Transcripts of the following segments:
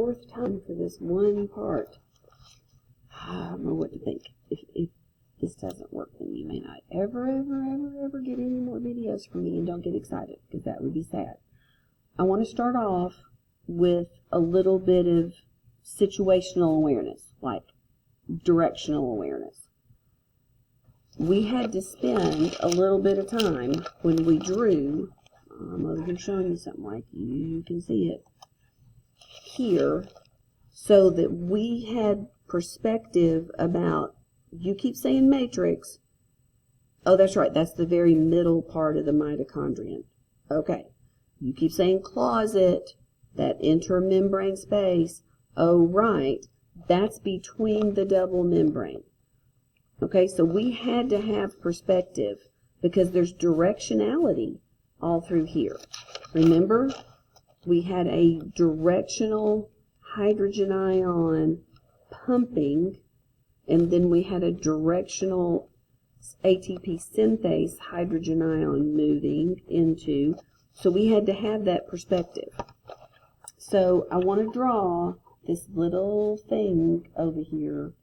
4th time for this one part. I don't know what to think. If this doesn't work, then you may not ever get any more videos from me, and don't get excited, because that would be sad. I want to start off with a little bit of situational awareness, like directional awareness. We had to spend a little bit of time when we drew. I'm over here showing you something like you can see it here, so that we had perspective about, you keep saying matrix. Oh, that's right, that's the very middle part of the mitochondrion. Okay, you keep saying closet, that intermembrane space. Oh, right, that's between the double membrane. Okay, so we had to have perspective because there's directionality all through here. Remember, we had a directional hydrogen ion pumping, and then we had a directional ATP synthase hydrogen ion moving into, so we had to have that perspective. So I want to draw this little thing over here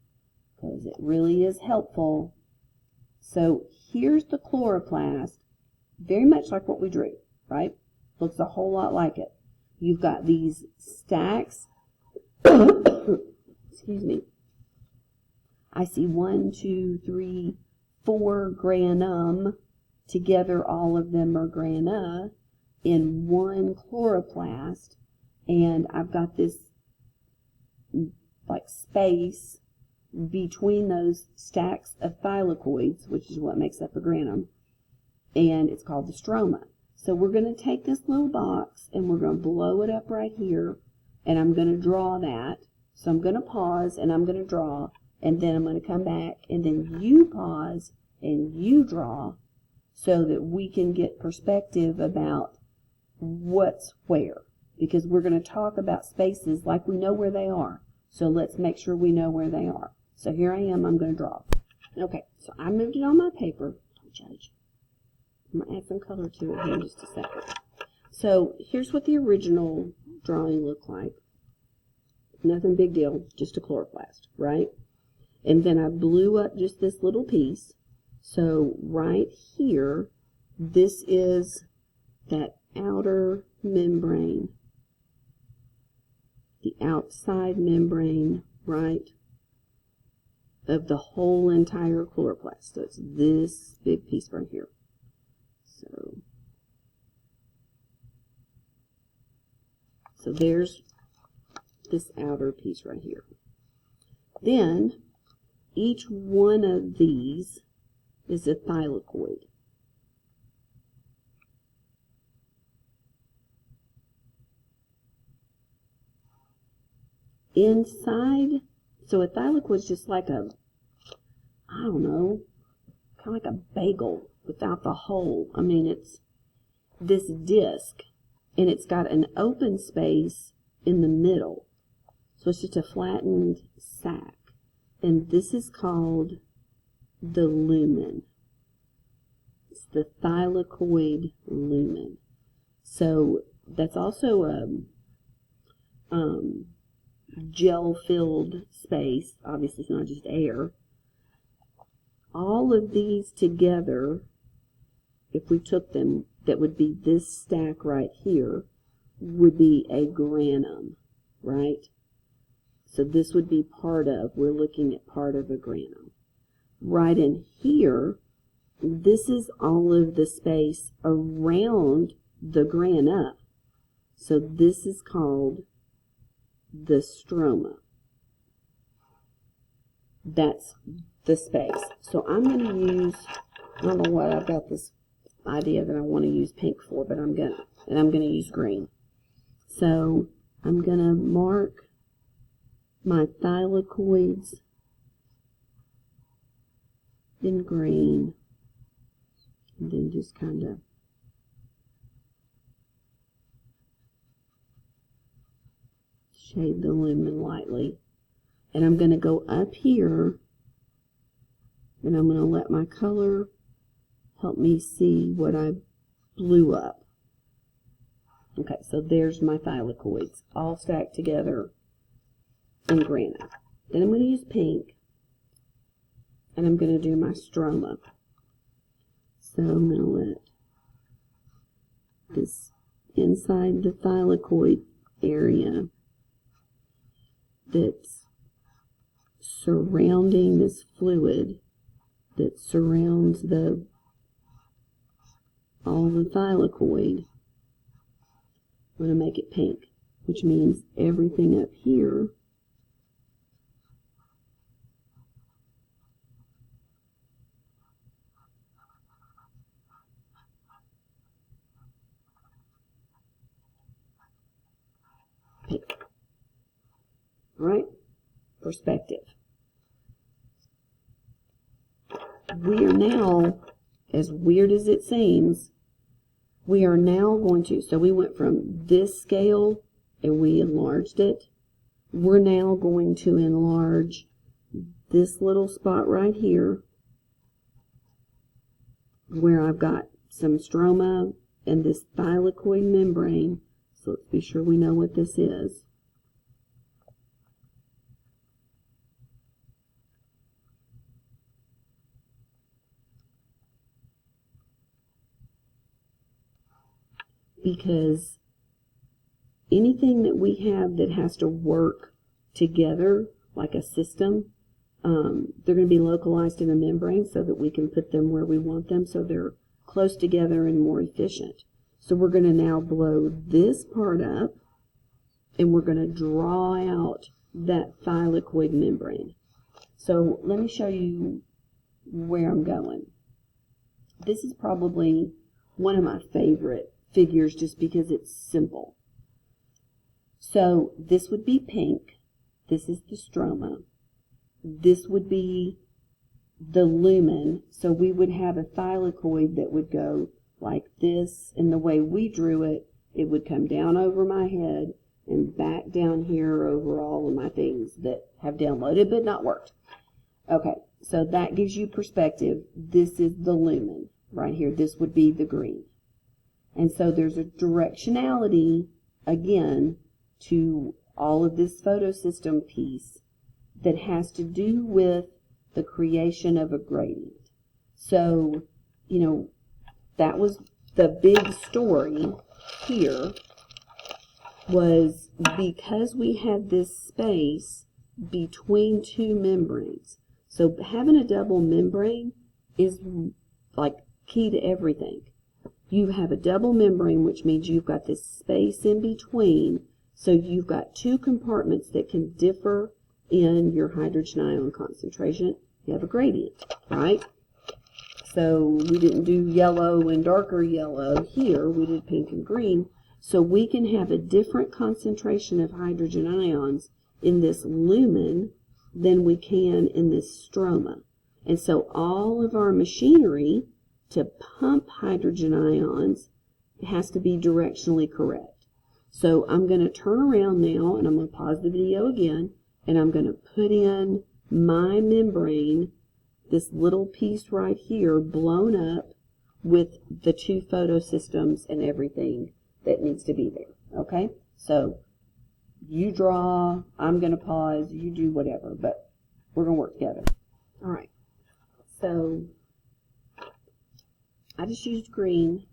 because it really is helpful. So here's the chloroplast, very much like what we drew, right? Looks a whole lot like it. You've got these stacks. Excuse me. I see 1, 2, 3, 4 granum. Together, all of them are grana in one chloroplast. And I've got this like space between those stacks of thylakoids, which is what makes up a granum, and it's called the stroma. So we're going to take this little box and we're going to blow it up right here, and I'm going to draw that. So I'm going to pause and I'm going to draw, and then I'm going to come back, and then you pause and you draw, so that we can get perspective about what's where, because we're going to talk about spaces like we know where they are. So let's make sure we know where they are. So here I am, I'm going to draw. Okay, so I moved it on my paper. Don't judge. I'm going to add some color to it here in just a second. So here's what the original drawing looked like. Nothing big deal, just a chloroplast, right? And then I blew up just this little piece. So right here, this is that outer membrane, the outside membrane, right, of the whole entire chloroplast. So it's this big piece right here. So there's this outer piece right here. Then each one of these is a thylakoid. Inside, so a thylakoid is just like a, I don't know, kind of like a bagel without the hole. I mean, it's this disc, and it's got an open space in the middle. So it's just a flattened sac. And this is called the lumen. It's the thylakoid lumen. So that's also a gel-filled space. Obviously, it's not just air. All of these together, if we took them, that would be this stack right here, would be a granum, right? So this would be part of, we're looking at part of a granum. Right in here, this is all of the space around the grana. So this is called the stroma. That's the space. So I'm going to use, I don't know what, I've got this idea that I want to use pink for, but I'm going to use green. So I'm going to mark my thylakoids in green, and then just kind of shade the lumen lightly. And I'm going to go up here, and I'm going to let my color help me see what I blew up. Okay, so there's my thylakoids all stacked together and grana. Then I'm going to use pink, and I'm going to do my stroma. So I'm going to let this inside the thylakoid area that's surrounding this fluid that surrounds all the thylakoid. I'm going to make it pink, which means everything up here pink. All right, perspective. We are now, as weird as it seems, we are now going to, so we went from this scale and we enlarged it. We're now going to enlarge this little spot right here where I've got some stroma and this thylakoid membrane. So let's be sure we know what this is. Because anything that we have that has to work together like a system, they're going to be localized in a membrane so that we can put them where we want them so they're close together and more efficient. So we're going to now blow this part up and we're going to draw out that thylakoid membrane. So let me show you where I'm going. This is probably one of my favorite figures just because it's simple. So this would be pink. This is the stroma. This would be the lumen. So we would have a thylakoid that would go like this, and the way we drew it, it would come down over my head and back down here over all of my things that have downloaded but not worked. Okay, so that gives you perspective. This is the lumen right here. This would be the green. And so there's a directionality, again, to all of this photosystem piece that has to do with the creation of a gradient. So, you know, that was the big story here, was because we had this space between two membranes. So having a double membrane is like key to everything. You have a double membrane, which means you've got this space in between, so you've got two compartments that can differ in your hydrogen ion concentration. You have a gradient, right? So we didn't do yellow and darker yellow here, we did pink and green. So we can have a different concentration of hydrogen ions in this lumen than we can in this stroma. And so all of our machinery to pump hydrogen ions has to be directionally correct. So I'm going to turn around now and I'm going to pause the video again and I'm going to put in my membrane, this little piece right here blown up with the two photosystems and everything that needs to be there. Okay, so you draw, I'm going to pause, you do whatever, but we're going to work together. All right, so I just used green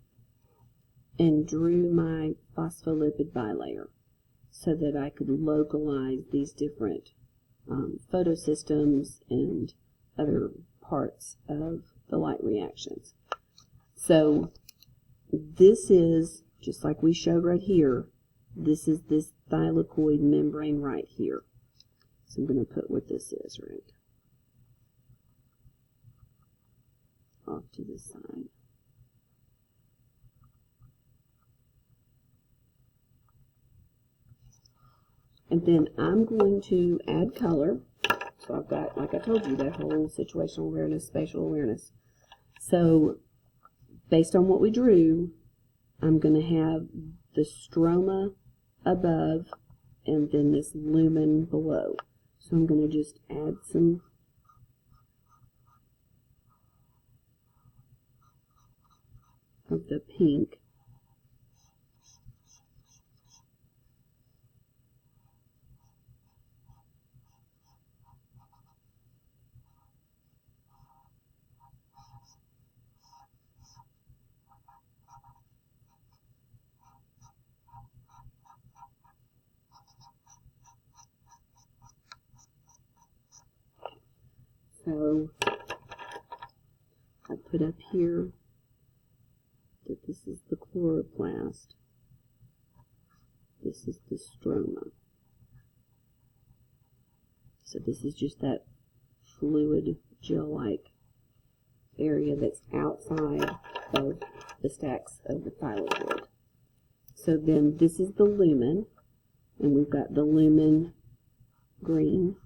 and drew my phospholipid bilayer so that I could localize these different photosystems and other parts of the light reactions. So this is, just like we showed right here, this is this thylakoid membrane right here. So I'm going to put what this is right off to the side. And then I'm going to add color. So I've got, like I told you, that whole situational awareness, spatial awareness. So based on what we drew, I'm going to have the stroma above and then this lumen below. So I'm going to just add some of the pink. So I put up here that this is the chloroplast. This is the stroma. So this is just that fluid gel-like area that's outside of the stacks of the thylakoid. So then this is the lumen, and we've got the lumen green.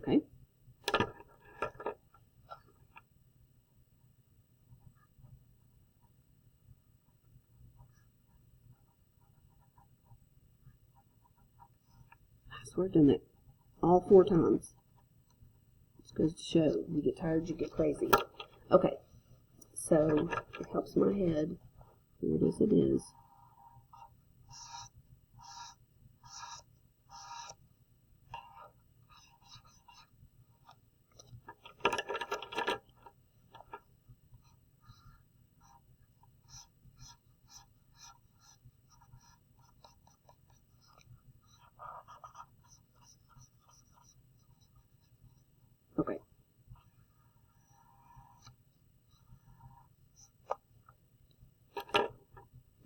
Okay. So we've done that all 4 times. Just goes to show, you get tired, you get crazy. Okay, so it helps my head. Here it is, it is. Okay.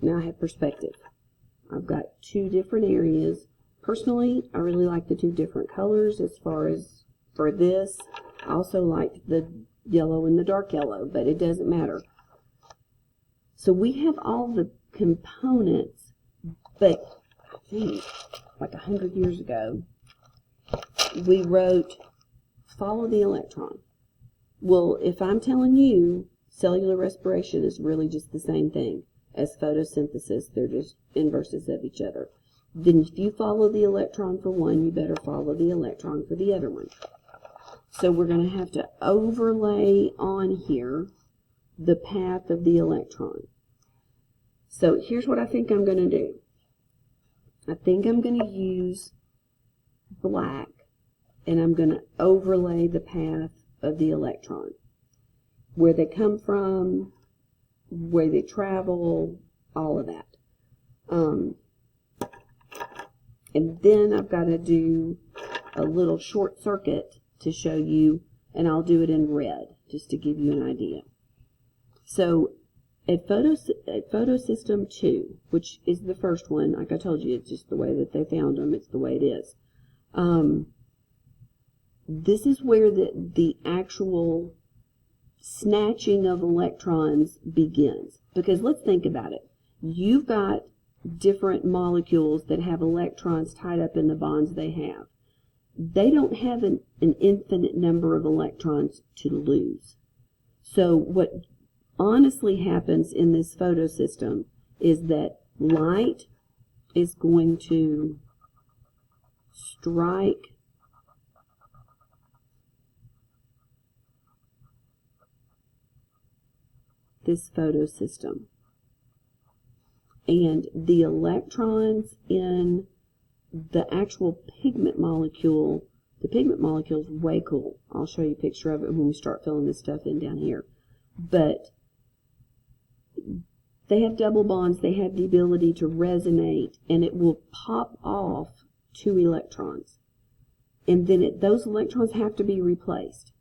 Now I have perspective. I've got 2 different areas. Personally, I really like the 2 different colors as far as for this. I also like the yellow and the dark yellow, but it doesn't matter. So we have all the components, but I think like 100 years ago, we wrote, follow the electron. Well, if I'm telling you cellular respiration is really just the same thing as photosynthesis, they're just inverses of each other, then if you follow the electron for one, you better follow the electron for the other one. So we're going to have to overlay on here the path of the electron. So here's what I think I'm going to do. I think I'm going to use black, and I'm going to overlay the path of the electron. Where they come from, where they travel, all of that. And then I've got to do a little short circuit to show you, and I'll do it in red, just to give you an idea. So at Photosystem 2, which is the first one, like I told you, it's just the way that they found them, it's the way it is. This is where the actual snatching of electrons begins. Because let's think about it. You've got different molecules that have electrons tied up in the bonds they have. They don't have an infinite number of electrons to lose. So what honestly happens in this photosystem is that light is going to strike this photosystem. And the electrons in the actual pigment molecule, the pigment molecule is way cool. I'll show you a picture of it when we start filling this stuff in down here. But they have double bonds, they have the ability to resonate, and it will pop off 2 electrons. And then those electrons have to be replaced.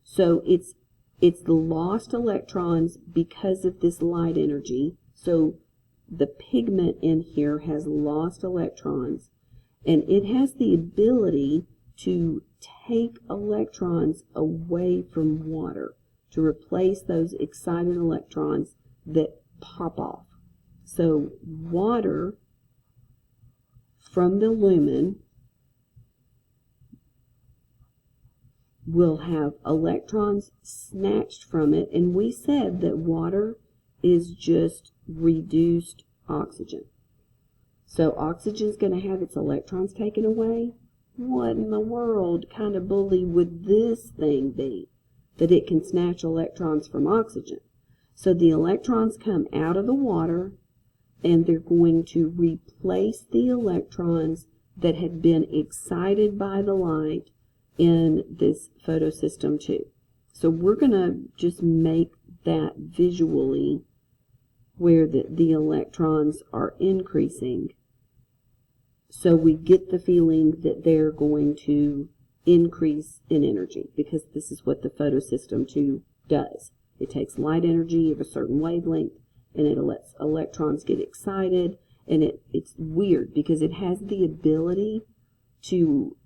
So it's the lost electrons because of this light energy. So the pigment in here has lost electrons, and it has the ability to take electrons away from water, to replace those excited electrons that pop off. So water from the lumen will have electrons snatched from it, and we said that water is just reduced oxygen. So oxygen's going to have its electrons taken away. What in the world kind of bully would this thing be that it can snatch electrons from oxygen? So the electrons come out of the water, and they're going to replace the electrons that had been excited by the light in this photosystem 2. So we're going to just make that visually where the electrons are increasing, so we get the feeling that they're going to increase in energy, because this is what the photosystem 2 does. It takes light energy of a certain wavelength, and it lets electrons get excited, and it's weird because it has the ability to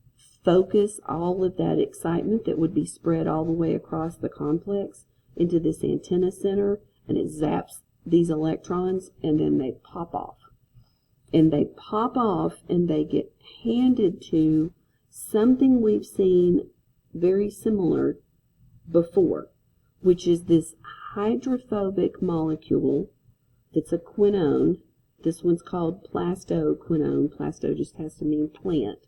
focus all of that excitement that would be spread all the way across the complex into this antenna center, and it zaps these electrons, and then they pop off. And they pop off and they get handed to something we've seen very similar before, which is this hydrophobic molecule that's a quinone. This one's called plastoquinone. Plasto just has to mean plant.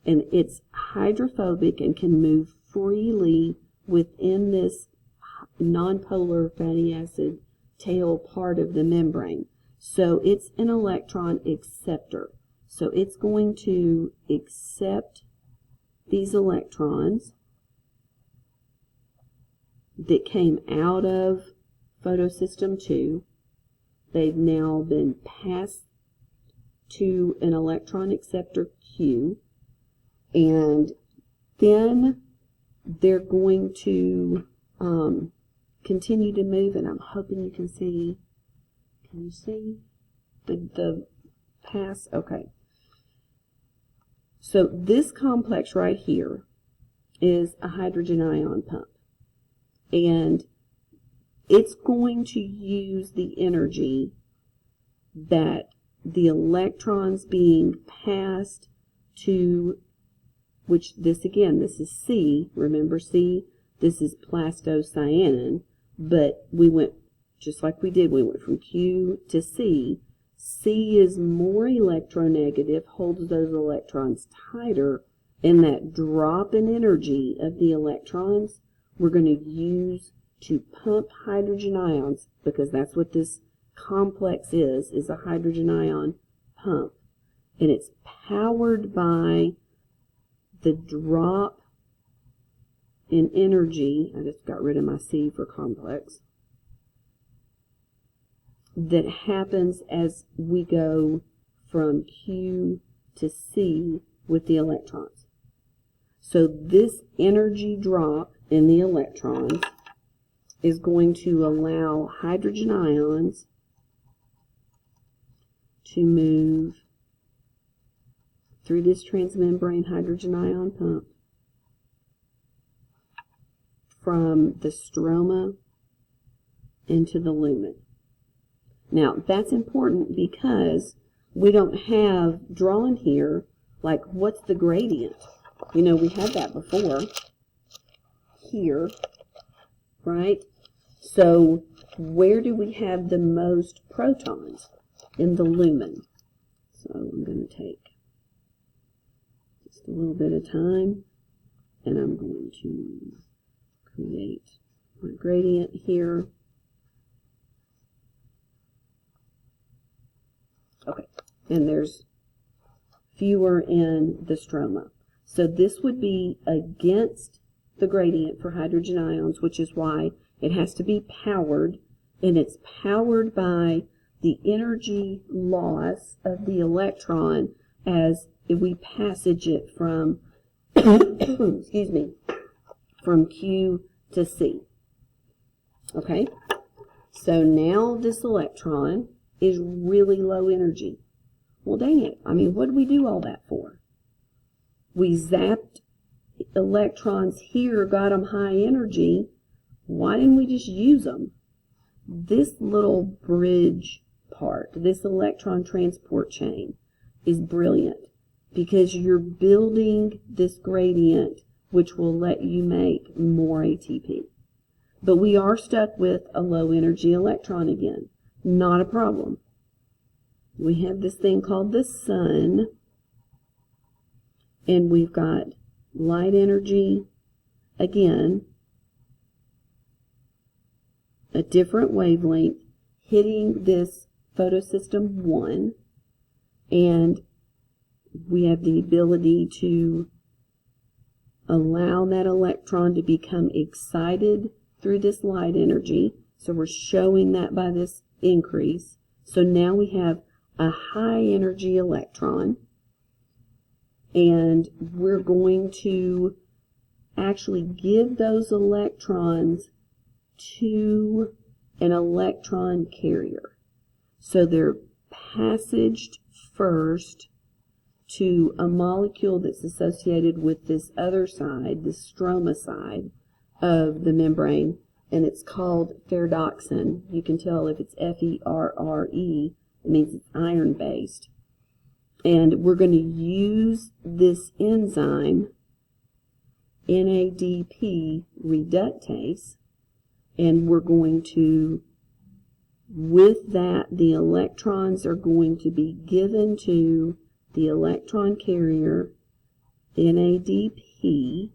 And it's hydrophobic and can move freely within this nonpolar fatty acid tail part of the membrane. So it's an electron acceptor. So it's going to accept these electrons that came out of photosystem 2. They've now been passed to an electron acceptor Q, and then they're going to continue to move, and I'm hoping you can see. Can you see the pass? Okay. So this complex right here is a hydrogen ion pump, and it's going to use the energy that the electrons being passed to, which this again, this is C. Remember C? This is plastocyanin, but we went, just like we did, we went from Q to C. C is more electronegative, holds those electrons tighter, and that drop in energy of the electrons we're going to use to pump hydrogen ions, because that's what this complex is a hydrogen ion pump. And it's powered by the drop in energy. I just got rid of my C for complex. That happens as we go from Q to C with the electrons. So this energy drop in the electrons is going to allow hydrogen ions to move through this transmembrane hydrogen ion pump from the stroma into the lumen. Now, that's important because we don't have drawn here, like, what's the gradient? You know, we had that before here, right? So, where do we have the most protons? In the lumen. So, I'm going to take just a little bit of time, and I'm going to create my gradient here. Okay, and there's fewer in the stroma. So this would be against the gradient for hydrogen ions, which is why it has to be powered, and it's powered by the energy loss of the electron as we passage it from excuse me, from Q to C. Okay, so now this electron is really low energy. Well, dang it. I mean, what did we do all that for? We zapped electrons here, got them high energy. Why didn't we just use them? This little bridge part, this electron transport chain, is brilliant because you're building this gradient which will let you make more ATP. But we are stuck with a low energy electron again. Not a problem. We have this thing called the sun, and we've got light energy, again, a different wavelength, hitting this photosystem 1, and we have the ability to allow that electron to become excited through this light energy. So we're showing that by this increase. So now we have a high energy electron, and we're going to actually give those electrons to an electron carrier. So they're passaged first to a molecule that's associated with this other side, this stroma side of the membrane, and it's called ferredoxin. You can tell if it's F-E-R-R-E, it means it's iron-based. And we're going to use this enzyme, NADP reductase, and we're going to, with that, the electrons are going to be given to the electron carrier, NADP.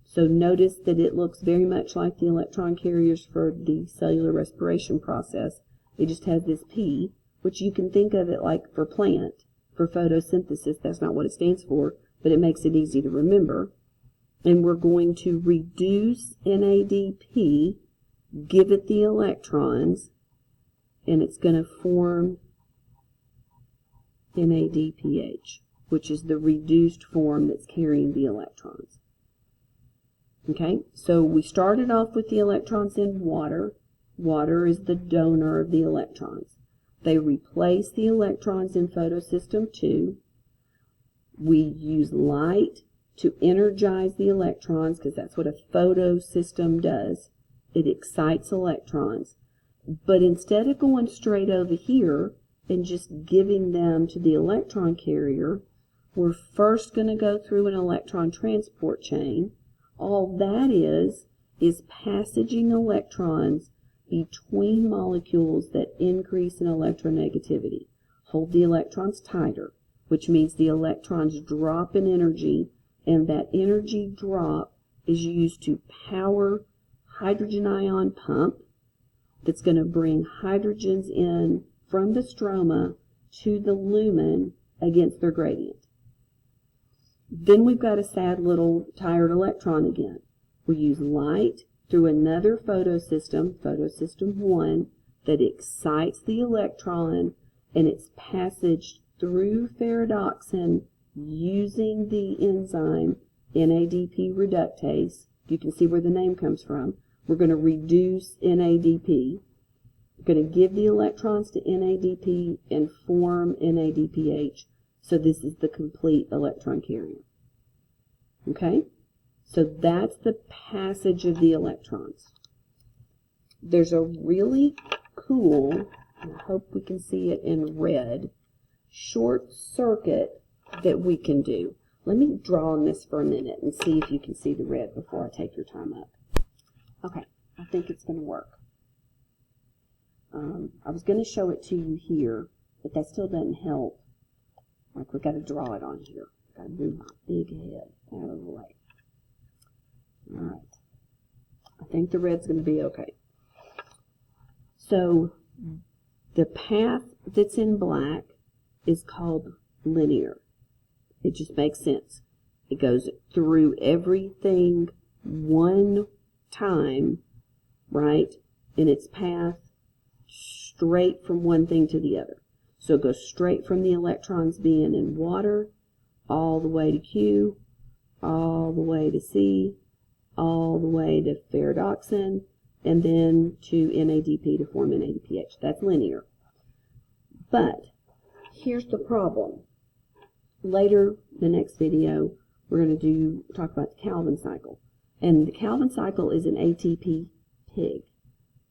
So notice that it looks very much like the electron carriers for the cellular respiration process. It just has this P, which you can think of it like for plant, for photosynthesis. That's not what it stands for, but it makes it easy to remember. And we're going to reduce NADP, give it the electrons, and it's going to form NADPH, which is the reduced form that's carrying the electrons. Okay, so we started off with the electrons in water. Water is the donor of the electrons. They replace the electrons in photosystem 2. We use light to energize the electrons, because that's what a photosystem does. It excites electrons. But instead of going straight over here and just giving them to the electron carrier, we're first going to go through an electron transport chain. All that is passaging electrons between molecules that increase in electronegativity. Hold the electrons tighter, which means the electrons drop in energy, and that energy drop is used to power hydrogen ion pump that's going to bring hydrogens in from the stroma to the lumen against their gradient. Then we've got a sad little tired electron again. We use light through another photosystem, photosystem 1, that excites the electron, and it's passaged through ferredoxin using the enzyme NADP reductase. You can see where the name comes from. We're going to reduce NADP. We're going to give the electrons to NADP and form NADPH. So this is the complete electron carrier. Okay? So that's the passage of the electrons. There's a really cool, I hope we can see it in red, short circuit that we can do. Let me draw on this for a minute and see if you can see the red before I take your time up. Okay, I think it's going to work. I was going to show it to you here, but that still doesn't help. Like, we've got to draw it on here. Got to move my big head out of the way. All right. I think the red's going to be okay. So the path that's in black is called linear. It just makes sense. It goes through everything one time, right, in its path, straight from one thing to the other. So it goes straight from the electrons being in water, all the way to Q, all the way to C, all the way to ferredoxin, and then to NADP to form NADPH. That's linear. But here's the problem. Later, the next video, we're going to talk about the Calvin cycle. And the Calvin cycle is an ATP pig.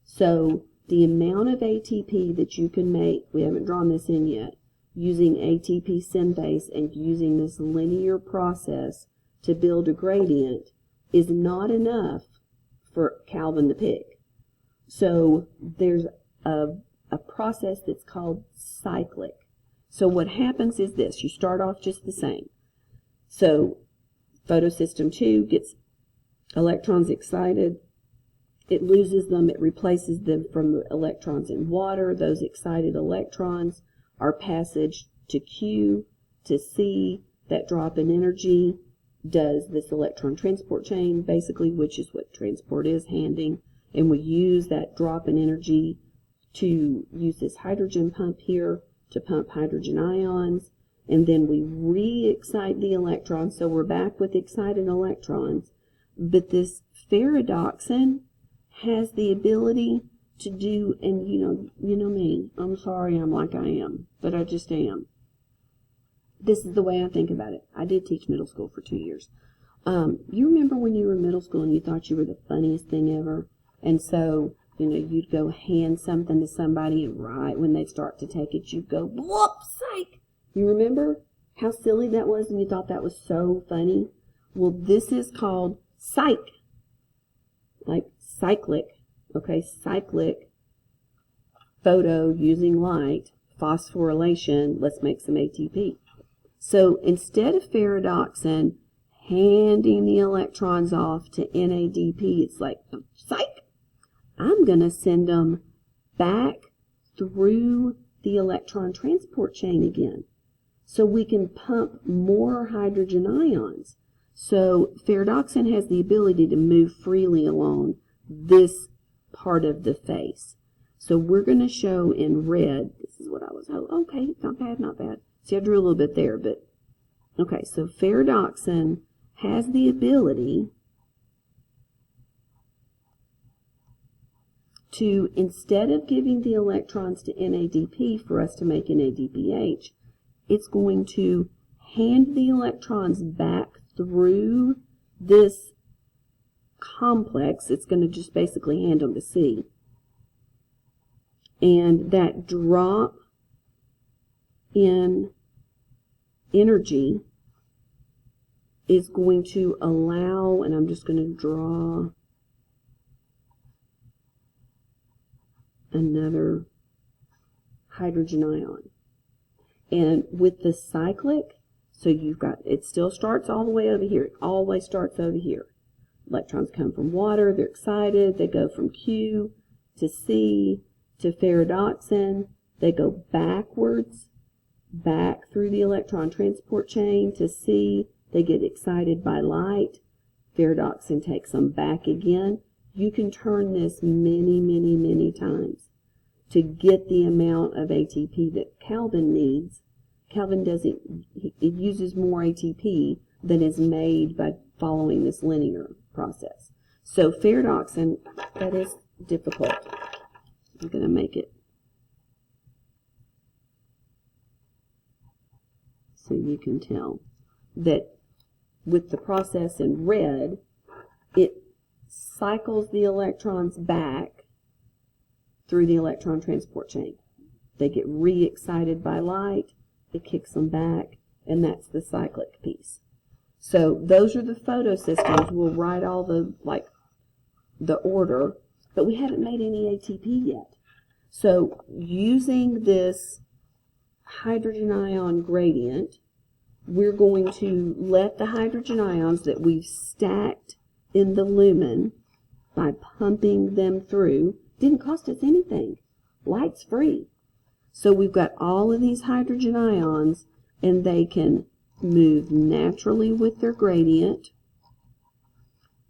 So the amount of ATP that you can make, we haven't drawn this in yet, using ATP synthase and using this linear process to build a gradient is not enough for Calvin the pig. So there's a process that's called cyclic. So what happens is this. You start off just the same. So photosystem 2 gets electrons excited. It loses them. It replaces them from electrons in water. Those excited electrons are passaged to Q, to C. That drop in energy does this electron transport chain, basically, which is what transport is, handing, and we use that drop in energy to use this hydrogen pump here to pump hydrogen ions, and then we re-excite the electrons, so we're back with excited electrons. But this ferredoxin has the ability to do, and you know me, I'm sorry I'm like I am, but I just am. This is the way I think about it. I did teach middle school for 2 years. You remember when you were in middle school and you thought you were the funniest thing ever? And so, you'd go hand something to somebody, and right when they start to take it, you'd go, whoop, psych! You remember how silly that was and you thought that was so funny? Well, this is called psych. Like cyclic, okay, cyclic photo using light, phosphorylation, let's make some ATP. So instead of ferredoxin handing the electrons off to NADP, it's like, psych, I'm going to send them back through the electron transport chain again, so we can pump more hydrogen ions. So ferredoxin has the ability to move freely along this part of the face. So we're going to show in red, this is what I was, okay, not bad, not bad. See, I drew a little bit there, but, okay, so ferredoxin has the ability to, instead of giving the electrons to NADP for us to make NADPH, it's going to hand the electrons back through this complex. It's going to just basically hand them to C. And that drop in energy is going to allow, and I'm just going to draw another hydrogen ion. And with the cyclic, so you've got, it still starts all the way over here. It always starts over here. Electrons come from water, they're excited, they go from Q to C to ferredoxin, they go backwards, back through the electron transport chain to C, they get excited by light, ferredoxin takes them back again. You can turn this many, many, many times to get the amount of ATP that Calvin needs. Calvin doesn't, it uses more ATP than is made by following this linear process. So ferredoxin, that is difficult. I'm going to make it so you can tell that with the process in red, it cycles the electrons back through the electron transport chain. They get re-excited by light, it kicks them back, and that's the cyclic piece. So those are the photosystems. We'll write all the, the order, but we haven't made any ATP yet. So using this hydrogen ion gradient, we're going to let the hydrogen ions that we've stacked in the lumen by pumping them through. Didn't cost us anything. Light's free. So we've got all of these hydrogen ions, and they can move naturally with their gradient.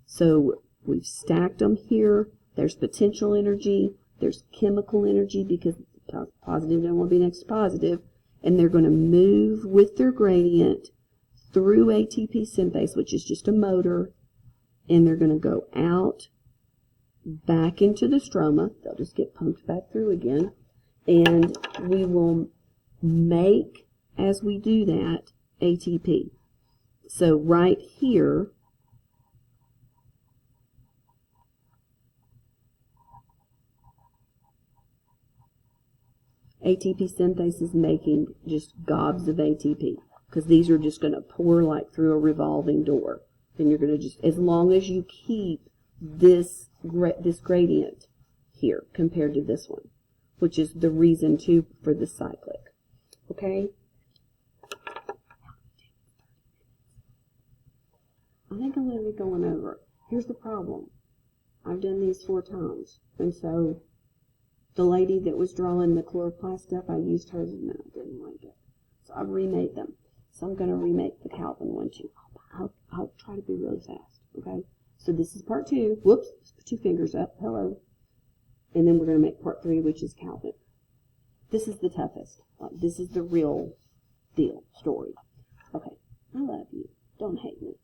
So we've stacked them here. There's potential energy. There's chemical energy because positive don't want to be next to positive. And they're going to move with their gradient through ATP synthase, which is just a motor. And they're going to go out, back into the stroma. They'll just get pumped back through again. And we will make, as we do that, ATP. So right here, ATP synthase is making just gobs of ATP, because these are just going to pour like through a revolving door. And you're going to just, as long as you keep this gradient here compared to this one, which is the reason too for the cyclic. Okay? I think I'm going to be going over. Here's the problem. I've done these 4 times. And so the lady that was drawing the chloroplast stuff, I used hers and I didn't like it. So I've remade them. So I'm going to remake the Calvin one too. I'll try to be really fast, okay? So this is part 2. Whoops, put 2 fingers up. Hello. And then we're going to make part 3, which is Calvin. This is the toughest. Like, this is the real deal story. Okay, I love you. Don't hate me.